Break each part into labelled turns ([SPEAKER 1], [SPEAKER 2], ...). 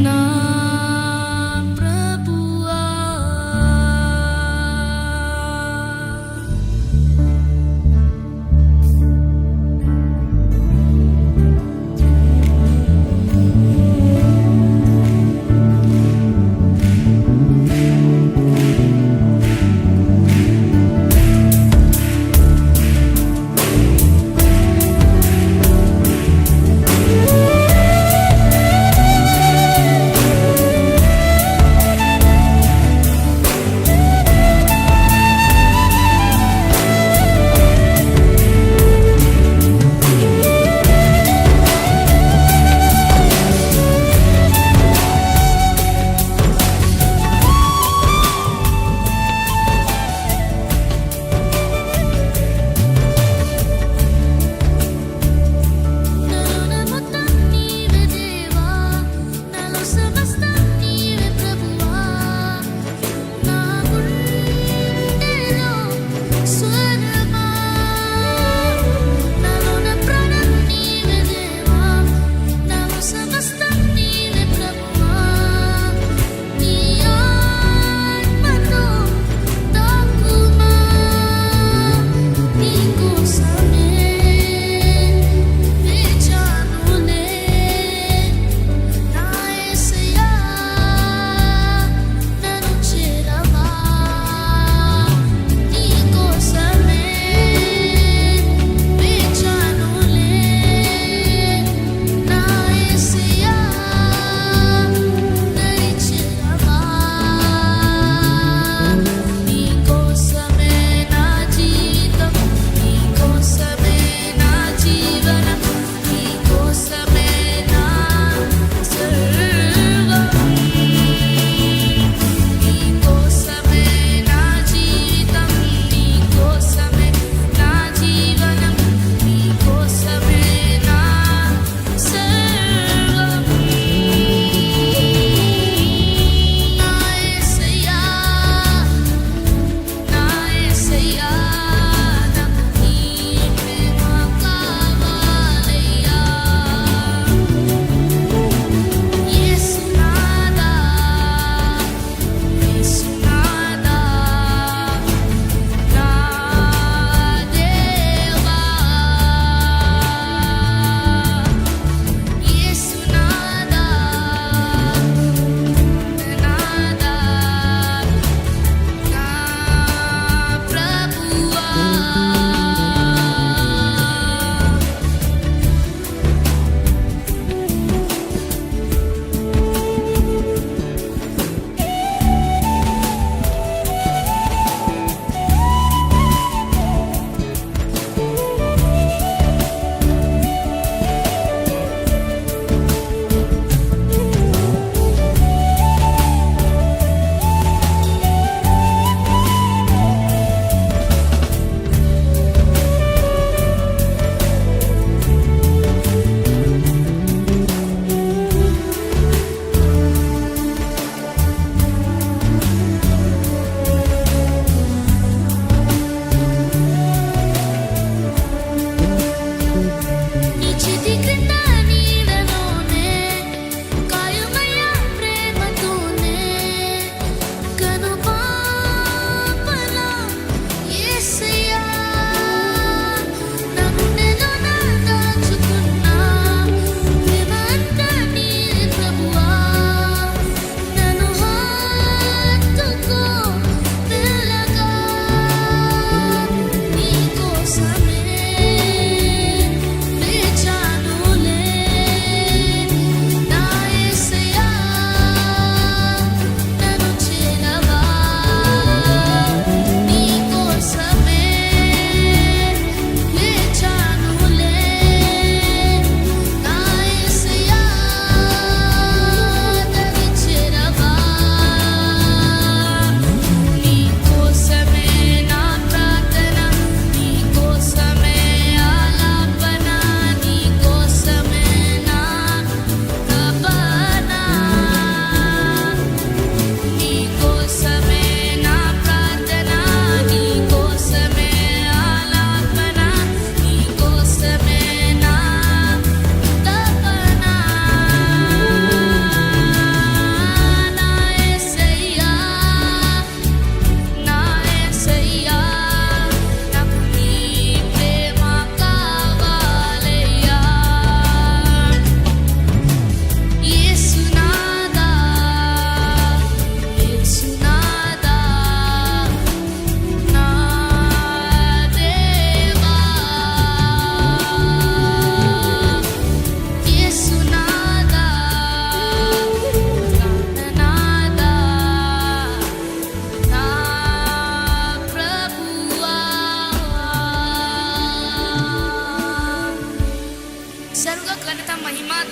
[SPEAKER 1] నా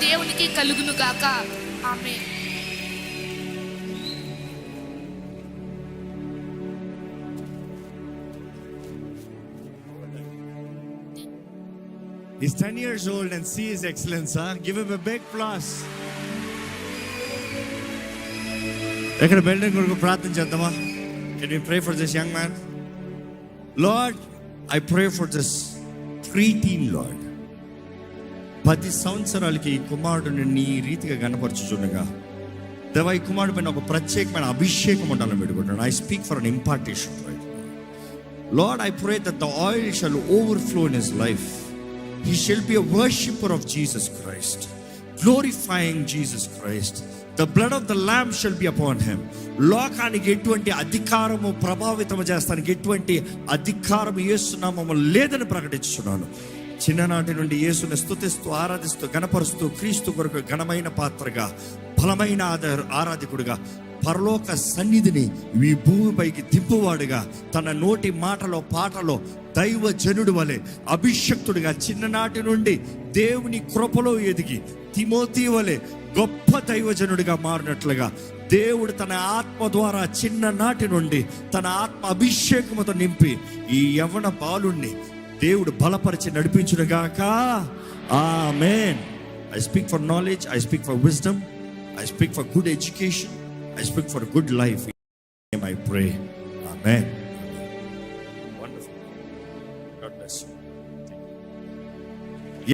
[SPEAKER 1] దేవునికి కలుగును గాక. ఆమేన్.
[SPEAKER 2] He's 10 years old and see his excellence, huh? Give him a big applause. ఎక్కడ బిల్డింగ్ కొరకు ప్రార్థన చేద్దామా? Can we pray for this young man? Lord, I pray for this preteen, Lord. 10 సంవత్సరాలకి ఈ కుమారుడిని నీ రీతిగా కనపరచుచుండగా దేవా, ఈ కుమారుడు పైన ఒక ప్రత్యేకమైన అభిషేకం ఉండాలని పెట్టుకుంటున్నాను. I speak for an impartation, right? Lord, I pray that the oil shall overflow in his life. He shall be a worshipper of Jesus Christ, glorifying Jesus Christ. The blood of the Lamb shall be upon him. లోకానికి ఎటువంటి అధికారము ప్రభావితం చేస్తానికి ఎటువంటి అధికారం యేసు నామములో లేదని ప్రకటిస్తున్నాను. చిన్ననాటి నుండి యేసుని స్తుతిస్తూ ఆరాధిస్తూ గణపరుస్తూ క్రీస్తు కొరకు ఘనమైన పాత్రగా బలమైన ఆరాధకుడిగా పరలోక సన్నిధిని ఈ భూమిపైకి దింపువాడుగా తన నోటి మాటలో పాటలో దైవ జనుడు వలె అభిషక్తుడిగా చిన్ననాటి నుండి దేవుని కృపలో ఎదిగి తిమోతి వలె గొప్ప దైవజనుడిగా మారినట్లుగా దేవుడు తన ఆత్మ ద్వారా చిన్ననాటి నుండి తన ఆత్మ అభిషేకముతో నింపి ఈ యవ్వన బాలుణ్ణి దేవుడు బలపరిచి నడిపించునుగాక. ఆమేన్. I speak for knowledge, I speak for wisdom, I speak for good education, I speak for good life. In His name I pray. Amen. Wonderful. God bless you.